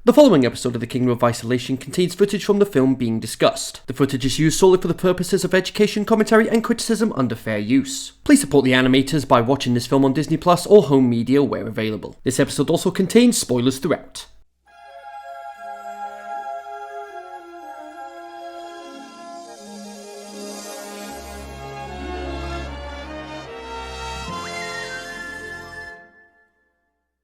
The following episode of The Kingdom of Isolation contains footage from the film being discussed. The footage is used solely for the purposes of education, commentary, and criticism under fair use. Please support the animators by watching this film on Disney Plus or home media where available. This episode also contains spoilers throughout.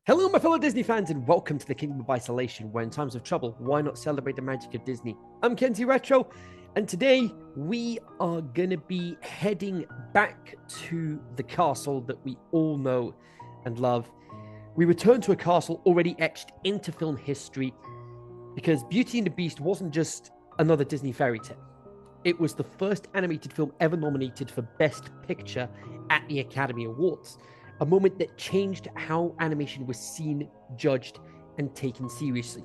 Hello my fellow Disney fans and welcome to the Kingdom of Isolation, where in times of trouble, why not celebrate the magic of Disney? I'm Kenzie Retro, and today we are going to be heading back to the castle that we all know and love. We return to a castle already etched into film history, because Beauty and the Beast wasn't just another Disney fairy tale. It was the first animated film ever nominated for Best Picture at the Academy Awards. A moment that changed how animation was seen, judged, and taken seriously.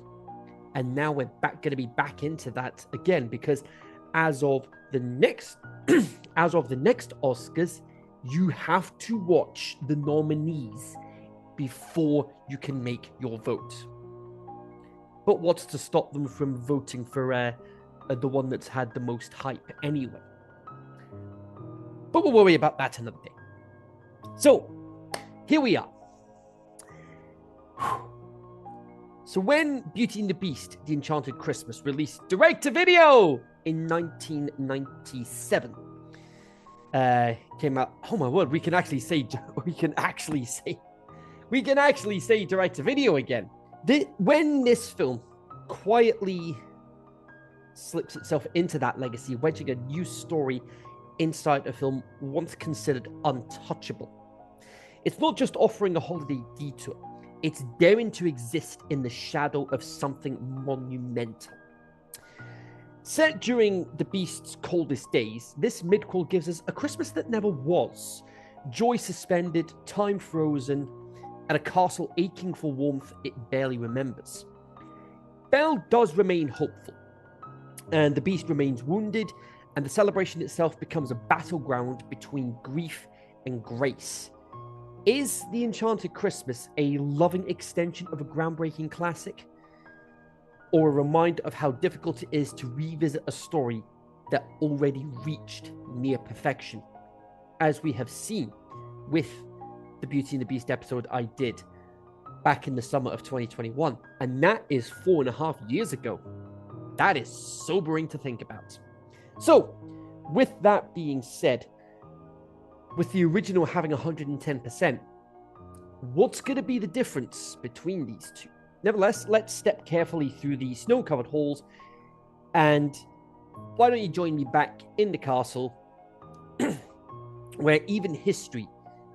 And now we're going to be back into that again, because as of the next Oscars, you have to watch the nominees before you can make your vote. But what's to stop them from voting for the one that's had the most hype anyway? But we'll worry about that another day. So, here we are. So when Beauty and the Beast, The Enchanted Christmas released direct-to-video in 1997, came out. Oh my word, we can actually say direct-to-video again. When this film quietly slips itself into that legacy, wedging a new story inside a film once considered untouchable. It's not just offering a holiday detour, it's daring to exist in the shadow of something monumental. Set during the Beast's coldest days, this midquel gives us a Christmas that never was, joy suspended, time frozen, and a castle aching for warmth it barely remembers. Belle does remain hopeful, and the Beast remains wounded, and the celebration itself becomes a battleground between grief and grace. Is The Enchanted Christmas a loving extension of a groundbreaking classic? Or a reminder of how difficult it is to revisit a story that already reached near perfection? As we have seen with the Beauty and the Beast episode I did back in the summer of 2021. And that is 4.5 years ago. That is sobering to think about. So, with that being said, with the original having 110%, what's going to be the difference between these two? Nevertheless, let's step carefully through the snow-covered halls, and why don't you join me back in the castle, where even history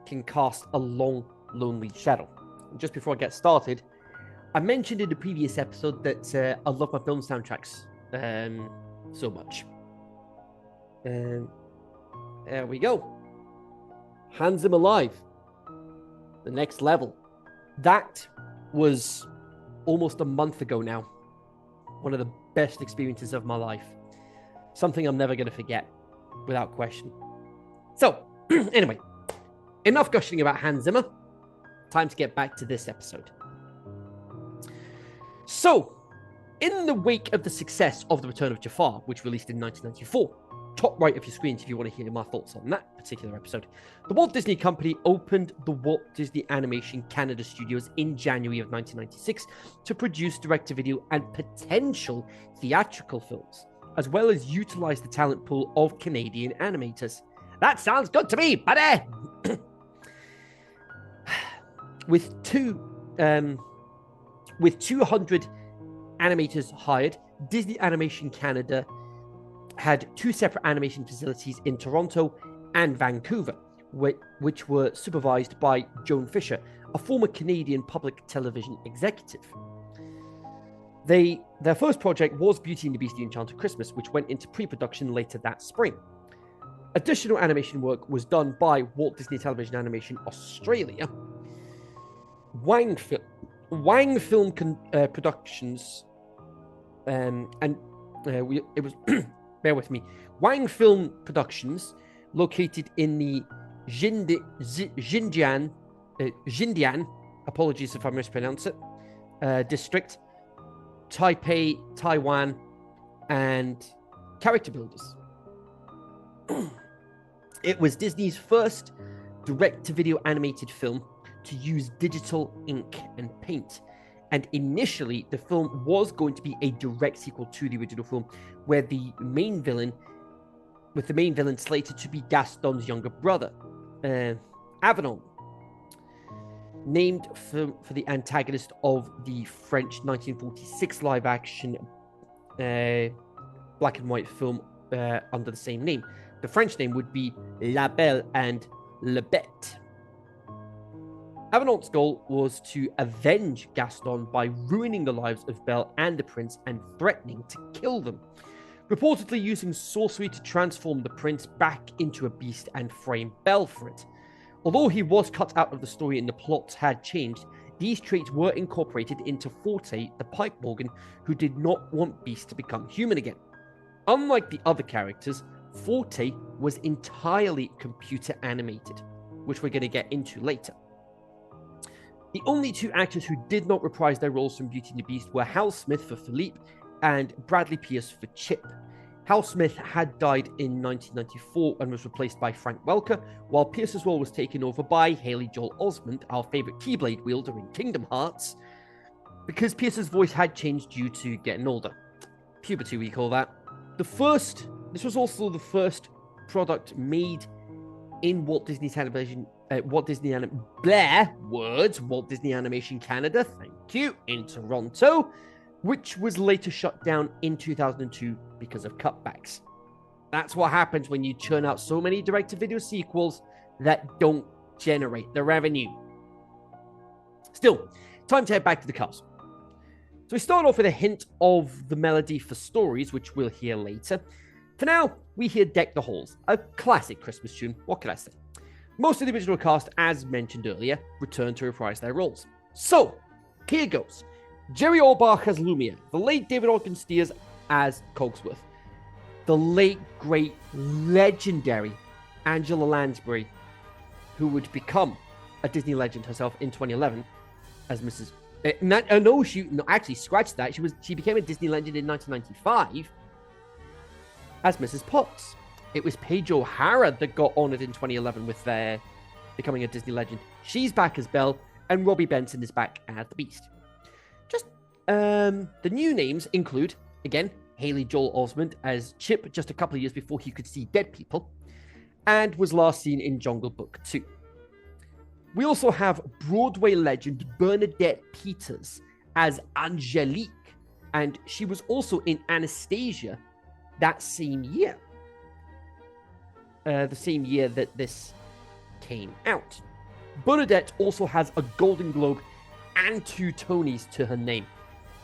can cast a long, lonely shadow. And just before I get started, I mentioned in the previous episode that I love my film soundtracks so much. There we go. Hands Him Alive, the next level. That was almost a month ago now. One of the best experiences of my life. Something I'm never going to forget, without question. So, anyway, enough gushing about Hans Zimmer. Time to get back to this episode. So, in the wake of the success of The Return of Jafar, which released in 1994, top right of your screen if you want to hear my thoughts on that particular episode, the Walt Disney Company opened the Walt Disney Animation Canada Studios in January of 1996 to produce direct-to-video and potential theatrical films, as well as utilize the talent pool of Canadian animators. That sounds good to me, buddy! With 200 animators hired, Disney Animation Canada had 2 separate animation facilities in Toronto and Vancouver, which were supervised by Joan Fisher, a former Canadian public television executive. Their first project was Beauty and the Beast, The Enchanted Christmas, which went into pre-production later that spring. Additional animation work was done by Walt Disney Television Animation Australia, Wang Film Productions, it was bear with me. Wang Film Productions, located in the Jindian, apologies if I mispronounce it, district, Taipei, Taiwan, and character builders. It was Disney's first direct-to-video animated film to use digital ink and paint. And initially, the film was going to be a direct sequel to the original film, where the main villain slated to be Gaston's younger brother, Avenant, named for the antagonist of the French 1946 live-action black and white film under the same name. The French name would be La Belle and La Bête. Avenant's goal was to avenge Gaston by ruining the lives of Belle and the prince and threatening to kill them, reportedly using sorcery to transform the prince back into a beast and frame Belle for it. Although he was cut out of the story and the plots had changed, these traits were incorporated into Forte, the pipe organ, who did not want Beast to become human again. Unlike the other characters, Forte was entirely computer animated, which we're going to get into later. The only two actors who did not reprise their roles from Beauty and the Beast were Hal Smith for Philippe and Bradley Pierce for Chip. Hal Smith had died in 1994 and was replaced by Frank Welker, while Pierce's role was taken over by Haley Joel Osment, our favourite Keyblade wielder in Kingdom Hearts, because Pierce's voice had changed due to getting older. Puberty, we call that. This was also the first product made in Walt Disney Animation Canada, thank you, in Toronto, which was later shut down in 2002 because of cutbacks. That's what happens when you churn out so many direct-to-video sequels that don't generate the revenue. Still, time to head back to the castle. So we start off with a hint of the melody for Stories, which we'll hear later. For now, we hear Deck the Halls, a classic Christmas tune, what can I say? Most of the original cast, as mentioned earlier, returned to reprise their roles. So, here goes. Jerry Orbach as Lumiere, the late David Ogden Stiers as Cogsworth, the late, great, legendary Angela Lansbury, who would become a Disney legend herself in 2011 as Mrs. Scratch that. She became a Disney legend in 1995 as Mrs. Potts. It was Paige O'Hara that got honored in 2011 with becoming a Disney legend. She's back as Belle, and Robbie Benson is back as the Beast. The new names include, again, Haley Joel Osment as Chip just a couple of years before he could see dead people, and was last seen in Jungle Book 2. We also have Broadway legend Bernadette Peters as Angelique, and she was also in Anastasia that same year. The same year that this came out. Bernadette also has a Golden Globe and 2 Tonys to her name.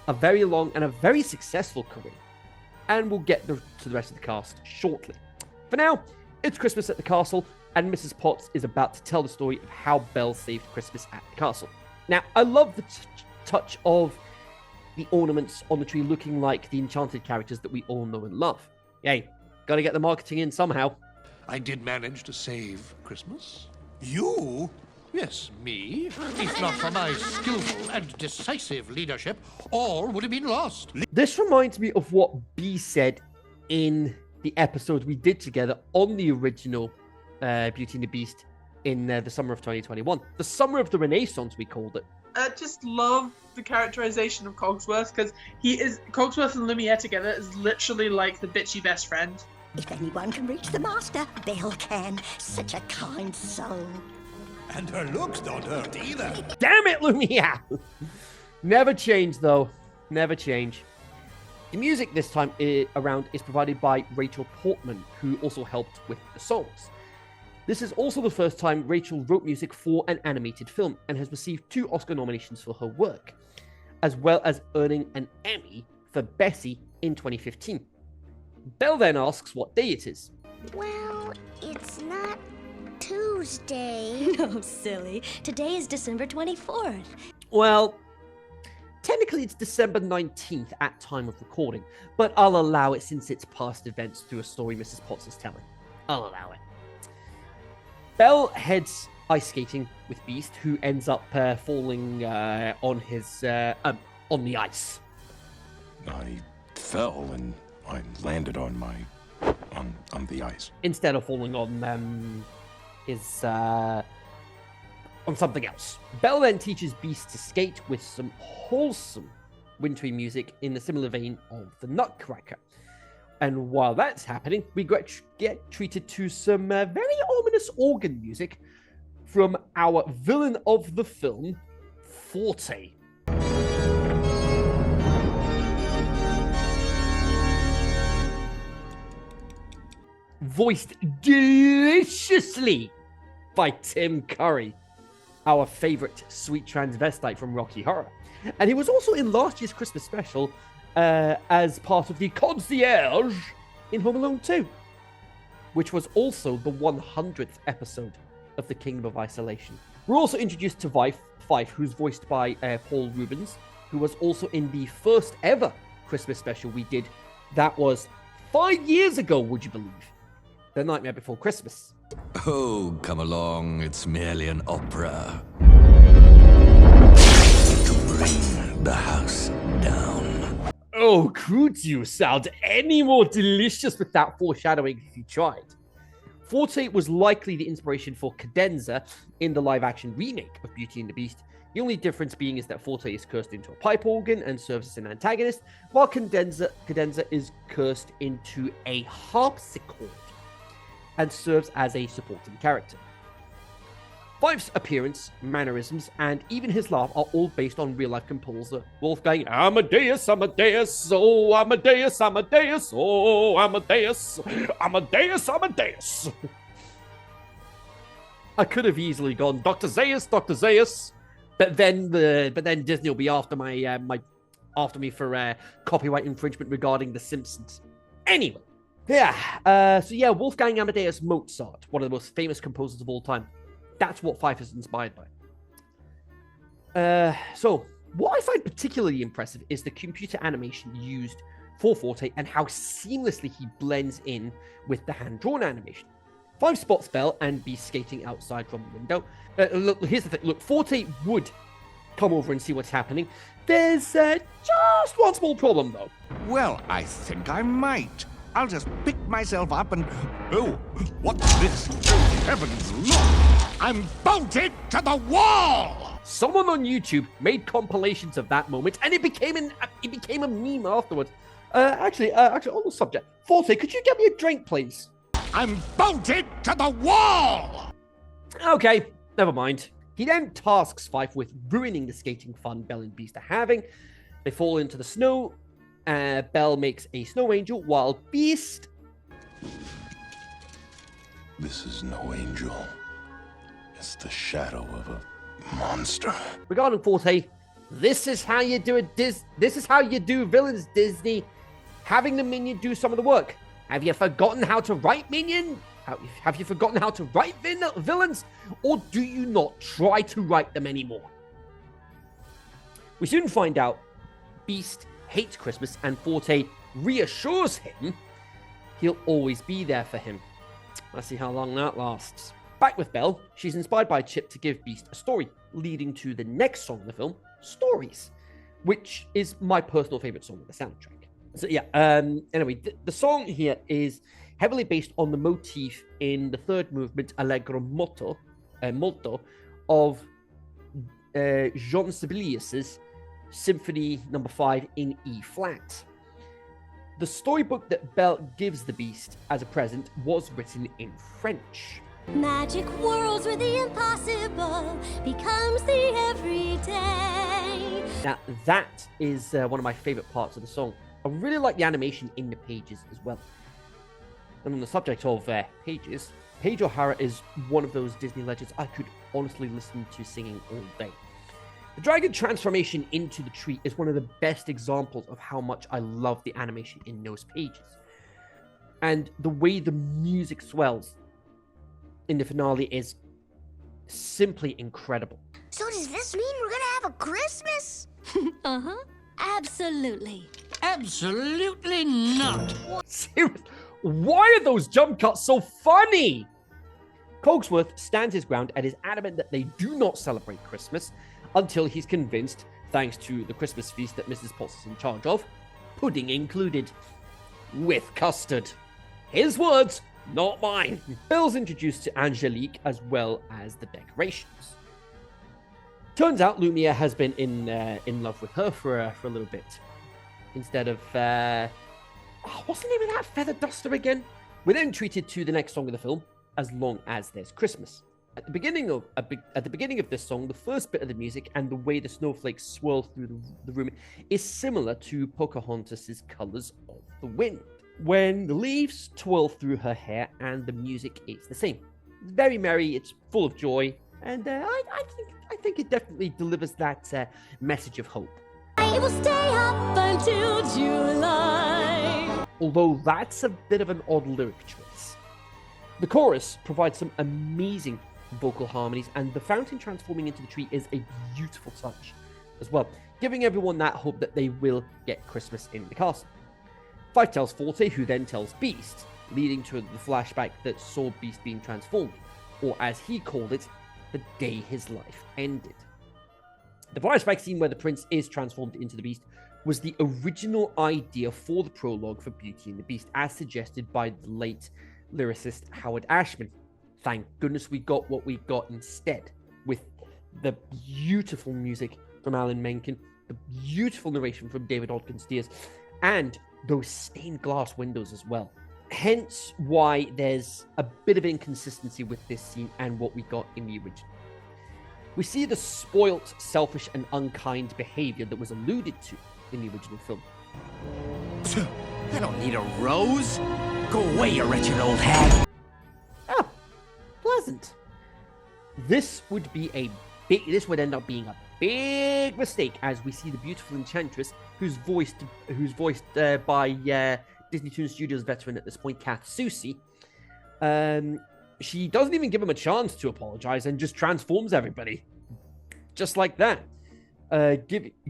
A very long and a very successful career. And we'll get to the rest of the cast shortly. For now, it's Christmas at the castle, and Mrs. Potts is about to tell the story of how Belle saved Christmas at the castle. Now, I love the touch of the ornaments on the tree looking like the Enchanted characters that we all know and love. Yay, gotta get the marketing in somehow. I did manage to save Christmas. You? Yes, me. If not for my skillful and decisive leadership, all would have been lost. This reminds me of what B said in the episode we did together on the original Beauty and the Beast in the summer of 2021. The summer of the Renaissance, we called it. I just love the characterization of Cogsworth, because Cogsworth and Lumiere together is literally like the bitchy best friend. If anyone can reach the master, Belle can. Such a kind soul. And her looks don't hurt either. Damn it, Lumiere! Never change, though. Never change. The music this time around is provided by Rachel Portman, who also helped with the songs. This is also the first time Rachel wrote music for an animated film and has received 2 Oscar nominations for her work, as well as earning an Emmy for Bessie in 2015. Belle then asks what day it is. Well, it's not Tuesday. No, silly. Today is December 24th. Well, technically it's December 19th at time of recording, but I'll allow it since it's past events through a story Mrs. Potts is telling. I'll allow it. Belle heads ice skating with Beast, who ends up falling on the ice. fell and I landed on my on the ice. Instead of falling on on something else. Belle then teaches Beast to skate with some wholesome wintry music in the similar vein of the Nutcracker. And while that's happening, we get treated to some very ominous organ music from our villain of the film, Forte. Voiced deliciously by Tim Curry, our favorite sweet transvestite from Rocky Horror. And he was also in last year's Christmas special as part of the concierge in Home Alone 2, which was also the 100th episode of The Kingdom of Isolation. We're also introduced to Fife, who's voiced by Paul Rubens, who was also in the first ever Christmas special we did. That was 5 years ago, would you believe? The Nightmare Before Christmas. Oh, come along, it's merely an opera. To bring the house down. Oh, could you sound any more delicious without foreshadowing if you tried? Forte was likely the inspiration for Cadenza in the live-action remake of Beauty and the Beast. The only difference being is that Forte is cursed into a pipe organ and serves as an antagonist, while Cadenza is cursed into a harpsichord and serves as a supporting character. Fife's appearance, mannerisms, and even his laugh are all based on real-life composer Wolfgang Amadeus, Amadeus, oh Amadeus, Amadeus, oh Amadeus, Amadeus, Amadeus. I could have easily gone Dr. Zaius, but then Disney will be after me for copyright infringement regarding The Simpsons. Anyway. So Wolfgang Amadeus Mozart, one of the most famous composers of all time. That's what Fife is inspired by. So what I find particularly impressive is the computer animation used for Forte and how seamlessly he blends in with the hand-drawn animation. Fife spots Belle and Beast skating outside from the window. Look, here's the thing. Look, Forte would come over and see what's happening. There's just one small problem, though. Well, I think I might. I'll just pick myself up and... Oh, what's this? Oh, heavens, look! I'm bolted to the wall! Someone on YouTube made compilations of that moment, and it became a meme afterwards. Actually, on the subject, Forte, could you get me a drink, please? I'm bolted to the wall! Okay, never mind. He then tasks Fife with ruining the skating fun Belle and Beast are having. They fall into the snow. Belle makes a snow angel, while Beast... This is no angel. It's the shadow of a monster. Regarding Forte, this is how you do it. This is how you do villains, Disney. Having the minion do some of the work. Have you forgotten how to write minion? Have you forgotten how to write villains? Or do you not try to write them anymore? We soon find out Beast hates Christmas, and Forte reassures him he'll always be there for him. Let's see how long that lasts. Back with Belle, she's inspired by Chip to give Beast a story, leading to the next song in the film, Stories, which is my personal favorite song of the soundtrack. So anyway, the song here is heavily based on the motif in the third movement, Allegro molto, of Jean Sibelius's Symphony No. 5 in E flat. The storybook that Belle gives the Beast as a present was written in French. Magic worlds where the impossible becomes the everyday. Now, that is one of my favorite parts of the song. I really like the animation in the pages as well. And on the subject of pages, Paige O'Hara is one of those Disney legends I could honestly listen to singing all day. The dragon transformation into the tree is one of the best examples of how much I love the animation in those pages. And the way the music swells in the finale is simply incredible. So does this mean we're gonna have a Christmas? Uh-huh. Absolutely. Absolutely not. Seriously, why are those jump cuts so funny? Cogsworth stands his ground and is adamant that they do not celebrate Christmas until he's convinced, thanks to the Christmas feast that Mrs. Potts is in charge of, pudding included. With custard. His words, not mine. Belle's introduced to Angelique as well as the decorations. Turns out Lumiere has been in love with her for a little bit. Instead of what's the name of that feather duster again? We're then treated to the next song of the film, As Long As There's Christmas. At the beginning of this song, the first bit of the music and the way the snowflakes swirl through the room is similar to Pocahontas' Colors of the Wind, when the leaves twirl through her hair and the music is the same. It's very merry, it's full of joy, and I think it definitely delivers that message of hope. I will stay up until July. Although that's a bit of an odd lyric choice. The chorus provides some amazing vocal harmonies, and the fountain transforming into the tree is a beautiful touch as well, giving everyone that hope that they will get Christmas in the castle. Fife tells Forte, who then tells Beast, leading to the flashback that saw Beast being transformed, or as he called it, the day his life ended. The flashback scene where the prince is transformed into the Beast was the original idea for the prologue for Beauty and the Beast, as suggested by the late lyricist Howard Ashman. Thank goodness we got what we got instead, with the beautiful music from Alan Menken, the beautiful narration from David Ogden Stiers, and those stained glass windows as well. Hence why there's a bit of inconsistency with this scene and what we got in the original. We see the spoilt, selfish, and unkind behavior that was alluded to in the original film. I don't need a rose. Go away, you wretched old hag. Ah, pleasant. This would end up being a big mistake, as we see the beautiful Enchantress, who's voiced by Disney Toon Studios veteran at this point, Kath Soucie. She doesn't even give him a chance to apologize and just transforms everybody, just like that,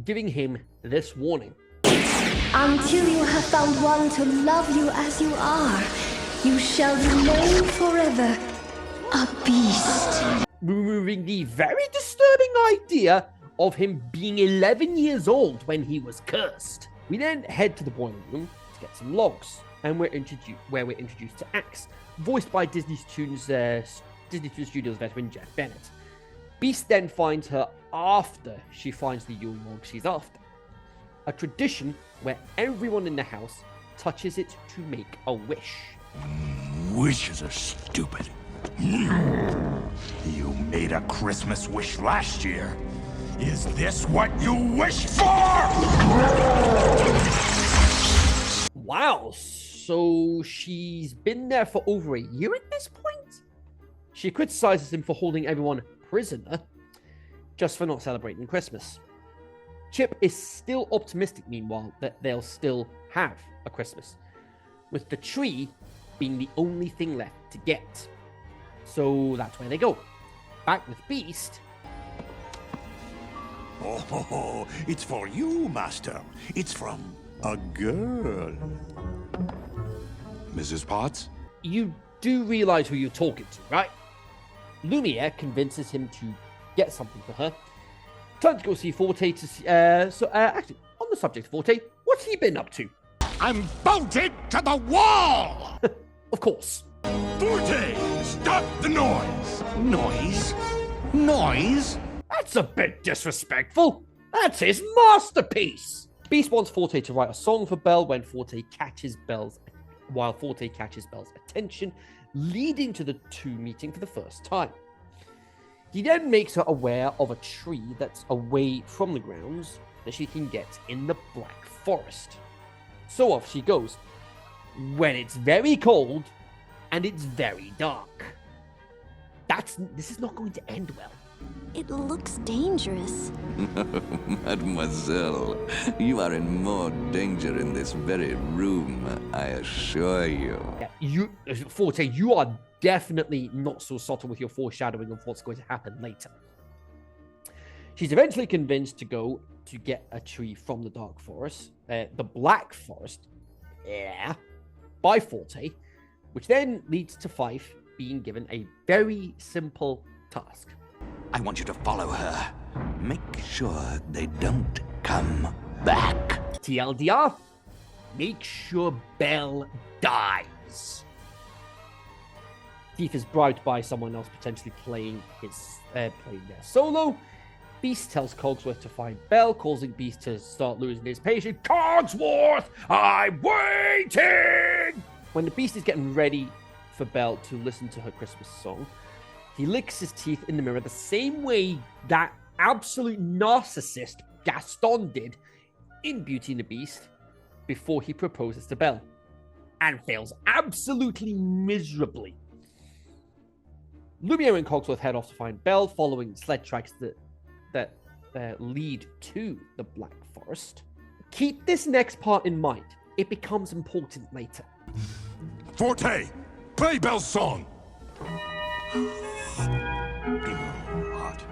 giving him this warning. Until you have found one to love you as you are, you shall remain forever a beast. Removing the very disturbing idea of him being 11 years old when he was cursed. We then head to the boiling room to get some logs, and we're introduced to Axe, voiced by Disney Toon Studios veteran Jeff Bennett. Beast then finds her after she finds the Yule log she's after. A tradition where everyone in the house touches it to make a wish. Wishes are stupid. You made a Christmas wish last year. Is this what you wished for? Wow, so she's been there for over a year at this point? She criticizes him for holding everyone prisoner just for not celebrating Christmas. Chip is still optimistic, meanwhile, that they'll still have a Christmas, with the tree being the only thing left to get. So that's where they go. Back with Beast. Oh, it's for you, Master. It's from a girl. Mrs. Potts? You do realize who you're talking to, right? Lumiere convinces him to get something for her. Time to go see Forte to see... actually, on the subject of Forte, what's he been up to? I'm bolted to the wall! Of course. Forte, stop the noise! Noise? Noise? That's a bit disrespectful. That's his masterpiece. Beast wants Forte to write a song for Belle while Forte catches Belle's attention, leading to the two meeting for the first time. He then makes her aware of a tree that's away from the grounds that she can get in the Black Forest. So off she goes, when it's very cold and it's very dark. This is not going to end well. It looks dangerous. Mademoiselle, you are in more danger in this very room, I assure you. Yeah, Forte, you are definitely not so subtle with your foreshadowing of what's going to happen later. She's eventually convinced to go to get a tree from the Dark Forest, the Black Forest, by Forte, which then leads to Fife being given a very simple task. I want you to follow her. Make sure they don't come back. TLDR, make sure Belle dies. Thief is bribed by someone else potentially playing their solo. Beast tells Cogsworth to find Belle, causing Beast to start losing his patience. Cogsworth, I'm waiting! When the Beast is getting ready for Belle to listen to her Christmas song, he licks his teeth in the mirror the same way that absolute narcissist Gaston did in Beauty and the Beast before he proposes to Belle, and fails absolutely miserably. Lumiere and Cogsworth head off to find Belle, following sled tracks that lead to the Black Forest. Keep this next part in mind. It becomes important later. Forte, play Belle's song. What?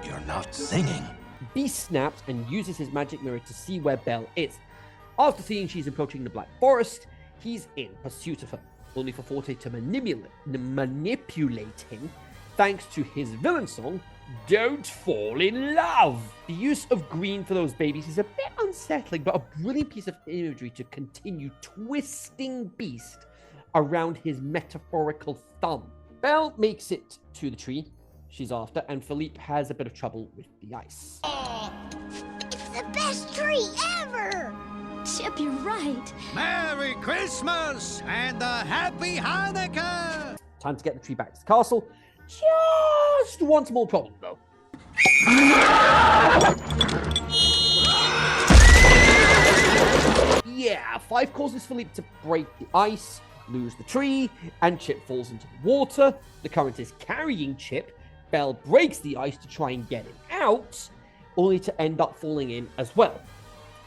You're not singing. Beast snaps and uses his magic mirror to see where Belle is. After seeing she's approaching the Black Forest, he's in pursuit of her, only for Forte to manipulate him thanks to his villain song, Don't Fall in Love. The use of green for those babies is a bit unsettling, but a brilliant piece of imagery to continue twisting Beast around his metaphorical thumb. Belle makes it to the tree she's after, and Philippe has a bit of trouble with the ice. It's the best tree ever! Chip, you're right. Merry Christmas and a happy Hanukkah! Time to get the tree back to the castle. Just one small problem, though. Yeah, 5 causes Philippe to break the ice, lose the tree, and Chip falls into the water. The current is carrying Chip. Belle breaks the ice to try and get him out, only to end up falling in as well.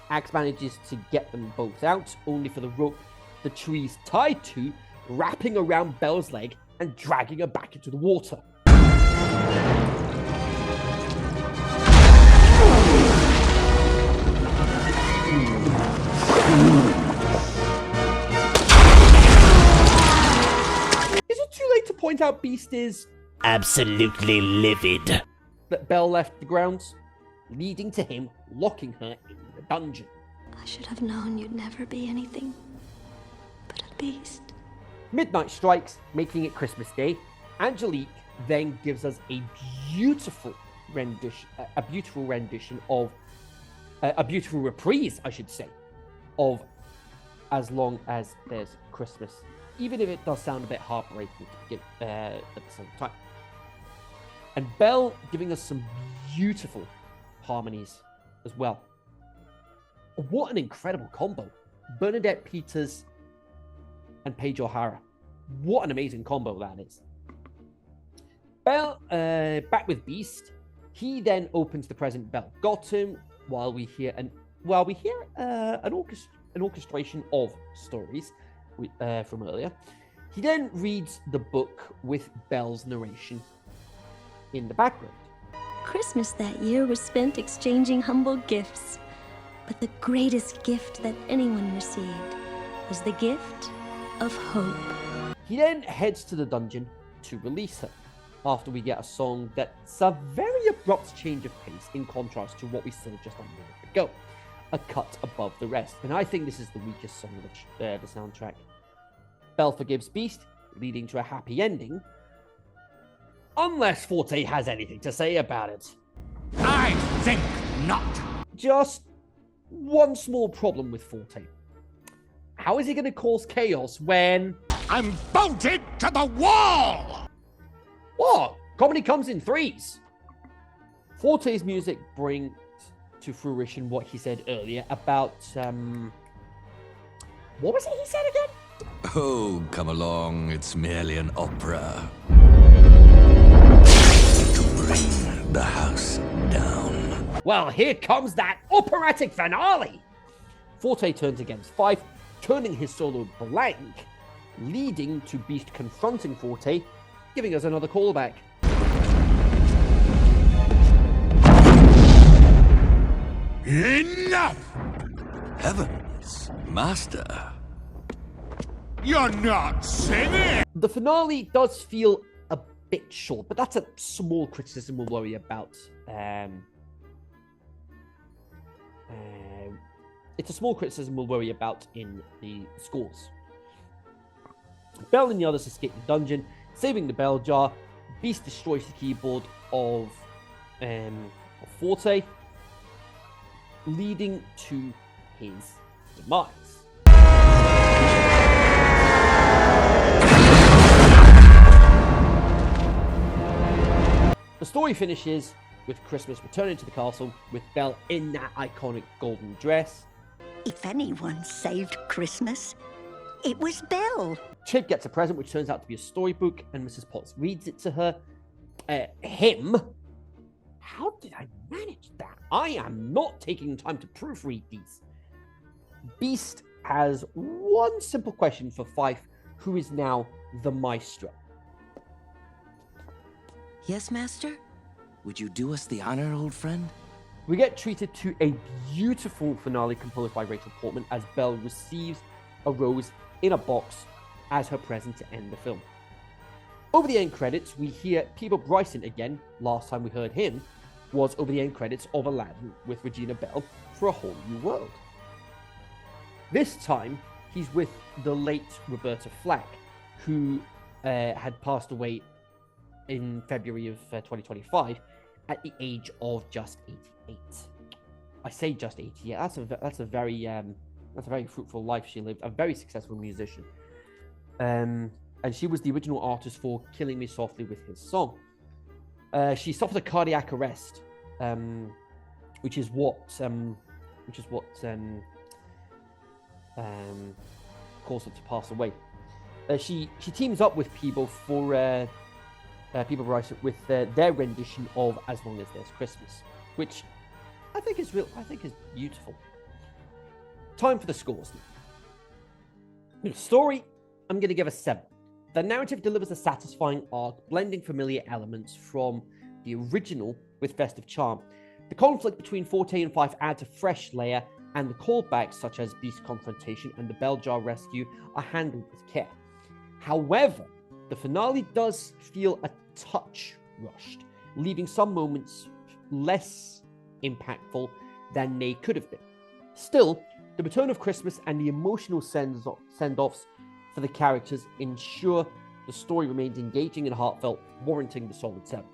Axe manages to get them both out, only for the rope the tree's tied to wrapping around Belle's leg and dragging her back into the water. Is it too late to point out Beast is absolutely livid that Belle left the grounds, leading to him locking her in the dungeon? I should have known you'd never be anything but a beast. Midnight strikes, making it Christmas Day. Angelique then gives us a beautiful reprise, I should say, of As Long as There's Christmas, even if it does sound a bit heartbreaking to begin at the same time. And Belle giving us some beautiful harmonies as well. What an incredible combo. Bernadette Peters and Paige O'Hara. What an amazing combo that is. Belle, back with Beast. He then opens the present Belle got him while we hear an orchestration of stories from earlier. He then reads the book with Belle's narration in the background. Christmas that year was spent exchanging humble gifts. But the greatest gift that anyone received was the gift of hope. He then heads to the dungeon to release her, after we get a song that's a very abrupt change of pace in contrast to what we saw just a minute ago. A cut above the rest. And I think this is the weakest song of the soundtrack. Belle forgives Beast, leading to a happy ending. Unless Forte has anything to say about it. I think not. Just one small problem with Forte. How is he going to cause chaos when... I'm bolted to the wall! What? Comedy comes in threes. Forte's music brings to fruition what he said earlier about, what was it he said again? Oh, come along, it's merely an opera. To bring the house down. Well, here comes that operatic finale! Forte turns against Fife, turning his solo blank, leading to Beast confronting Forte, giving us another callback. Enough! Heavens, Master. You're not singing! The finale does feel a bit short, but that's a small criticism we'll worry about it's a small criticism we'll worry about in the scores. Belle and the others escape the dungeon, saving the bell jar. Beast destroys the keyboard of Forte, leading to his demise. The story finishes with Christmas returning to the castle with Belle in that iconic golden dress. If anyone saved Christmas, it was Belle. Chip gets a present which turns out to be a storybook, and Mrs. Potts reads it to her. Him? How did I manage that? I am not taking time to proofread these. Beast has one simple question for Fife, who is now the maestro. Yes, Master? Would you do us the honor, old friend? We get treated to a beautiful finale composed by Rachel Portman as Belle receives a rose in a box as her present to end the film. Over the end credits, we hear Peter Bryson again. Last time we heard him was over the end credits of Aladdin with Regina Bell for A Whole New World. This time, he's with the late Roberta Flack, who had passed away in February of 2025 at the age of just 88. I say just 88. That's a very fruitful life she lived. A very successful musician. And she was the original artist for "Killing Me Softly" with his song. She suffered a cardiac arrest, which is what caused her to pass away. She teams up with Peebo for Peebo Bryson with their rendition of "As Long as There's Christmas," which I think is beautiful. Time for the scores. The story, I'm going to give a 7. The narrative delivers a satisfying arc, blending familiar elements from the original with festive charm. The conflict between Forte and Fife adds a fresh layer, and the callbacks such as Beast confrontation and the bell jar rescue are handled with care. However, the finale does feel a touch rushed, leaving some moments less impactful than they could have been. Still, the return of Christmas and the emotional send-offs for the characters ensure the story remains engaging and heartfelt, warranting the solid 7.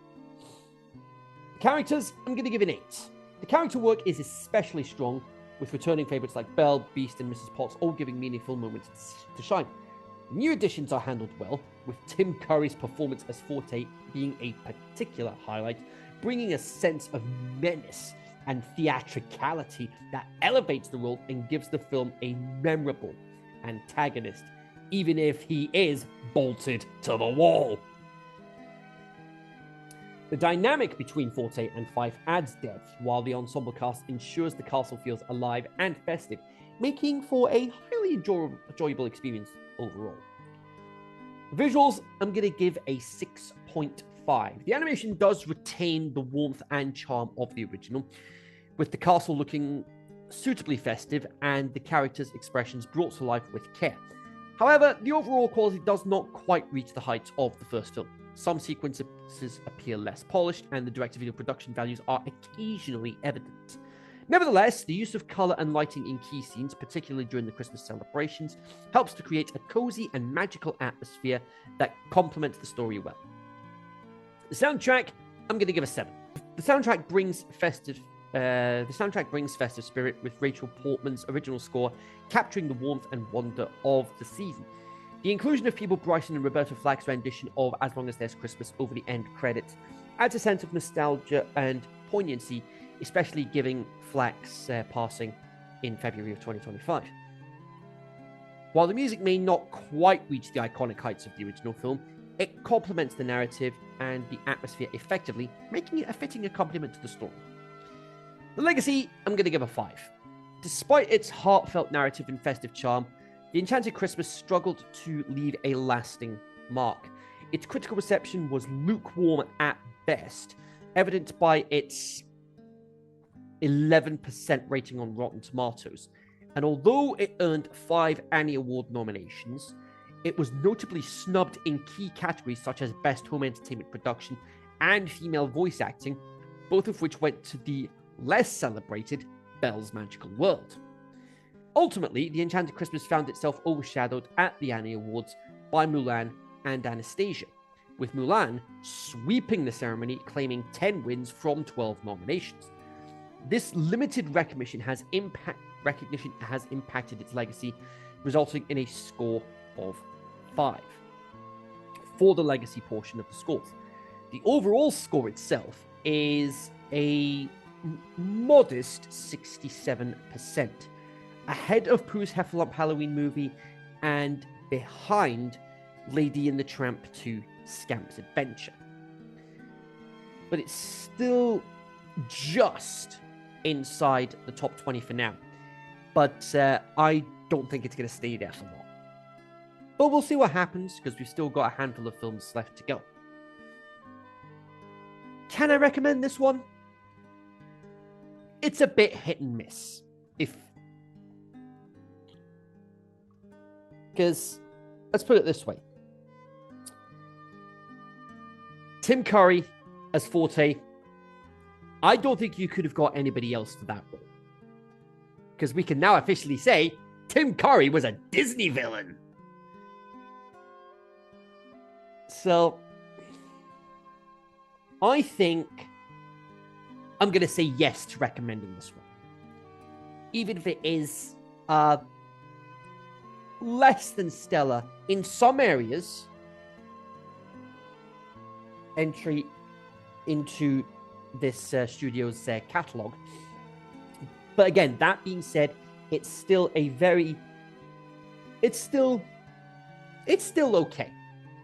The characters, I'm going to give an 8. The character work is especially strong, with returning favourites like Belle, Beast, and Mrs. Potts all giving meaningful moments to shine. New additions are handled well, with Tim Curry's performance as Forte being a particular highlight, bringing a sense of menace and theatricality that elevates the role and gives the film a memorable antagonist, even if he is bolted to the wall. The dynamic between Forte and Fife adds depth, while the ensemble cast ensures the castle feels alive and festive, making for a highly enjoyable experience overall. Visuals, I'm going to give a 6.5. The animation does retain the warmth and charm of the original, with the castle looking suitably festive and the characters' expressions brought to life with care. However, the overall quality does not quite reach the heights of the first film. Some sequences appear less polished, and the direct-to-video production values are occasionally evident. Nevertheless, the use of color and lighting in key scenes, particularly during the Christmas celebrations, helps to create a cozy and magical atmosphere that complements the story well. The soundtrack, I'm going to give a 7. The soundtrack brings festive spirit, with Rachel Portman's original score capturing the warmth and wonder of the season. The inclusion of Peebo Bryson and Roberta Flack's rendition of "As Long as There's Christmas" over the end credits adds a sense of nostalgia and poignancy, especially given Flack's passing in February of 2025. While the music may not quite reach the iconic heights of the original film, it complements the narrative and the atmosphere effectively, making it a fitting accompaniment to the story. The legacy, I'm going to give a 5. Despite its heartfelt narrative and festive charm, The Enchanted Christmas struggled to leave a lasting mark. Its critical reception was lukewarm at best, evident by its 11% rating on Rotten Tomatoes. And although it earned 5 Annie Award nominations, it was notably snubbed in key categories such as Best Home Entertainment Production and Female Voice Acting, both of which went to the less celebrated Belle's Magical World. Ultimately, the Enchanted Christmas found itself overshadowed at the Annie Awards by Mulan and Anastasia, with Mulan sweeping the ceremony, claiming 10 wins from 12 nominations. This limited recognition has impacted its legacy, resulting in a score of 5 for the legacy portion of the scores. The overall score itself is a modest 67%, ahead of Pooh's Heffalump Halloween Movie and behind Lady and the Tramp 2 Scamp's Adventure. But it's still just inside the top 20 for now. But I don't think it's going to stay there for long. But we'll see what happens, because we've still got a handful of films left to go. Can I recommend this one? It's a bit hit and miss. Because, let's put it this way. Tim Curry as Forte, I don't think you could have got anybody else for that role. Because we can now officially say Tim Curry was a Disney villain. So, I think I'm going to say yes to recommending this one. Even if it is less than stellar in some areas entry into this studio's catalog. But again, that being said, it's still okay.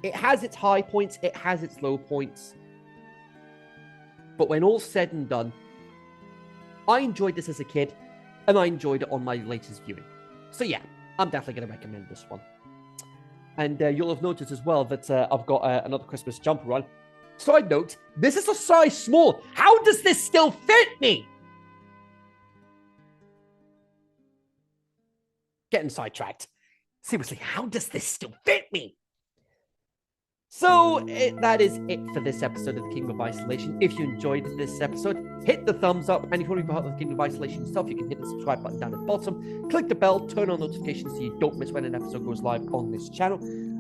It has its high points, it has its low points. But when all's said and done, I enjoyed this as a kid, and I enjoyed it on my latest viewing. So yeah, I'm definitely going to recommend this one. And you'll have noticed as well that I've got another Christmas jumper on. Side note, this is a size small. How does this still fit me? Getting sidetracked. Seriously, how does this still fit me? So, that is it for this episode of The Kingdom of Isolation. If you enjoyed this episode, hit the thumbs up. And if you want to be part of The Kingdom of Isolation yourself, you can hit the subscribe button down at the bottom. Click the bell, turn on notifications so you don't miss when an episode goes live on this channel.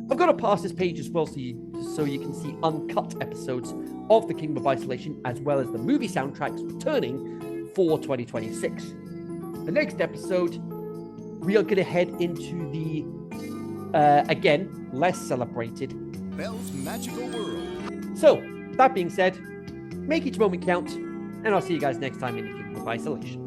I've got a past this page as well so you can see uncut episodes of The Kingdom of Isolation, as well as the movie soundtracks returning for 2026. The next episode, we are going to head into the, again, less celebrated Belle's Magical World. So, that being said, make each moment count, and I'll see you guys next time in The Kingdom of Isolation.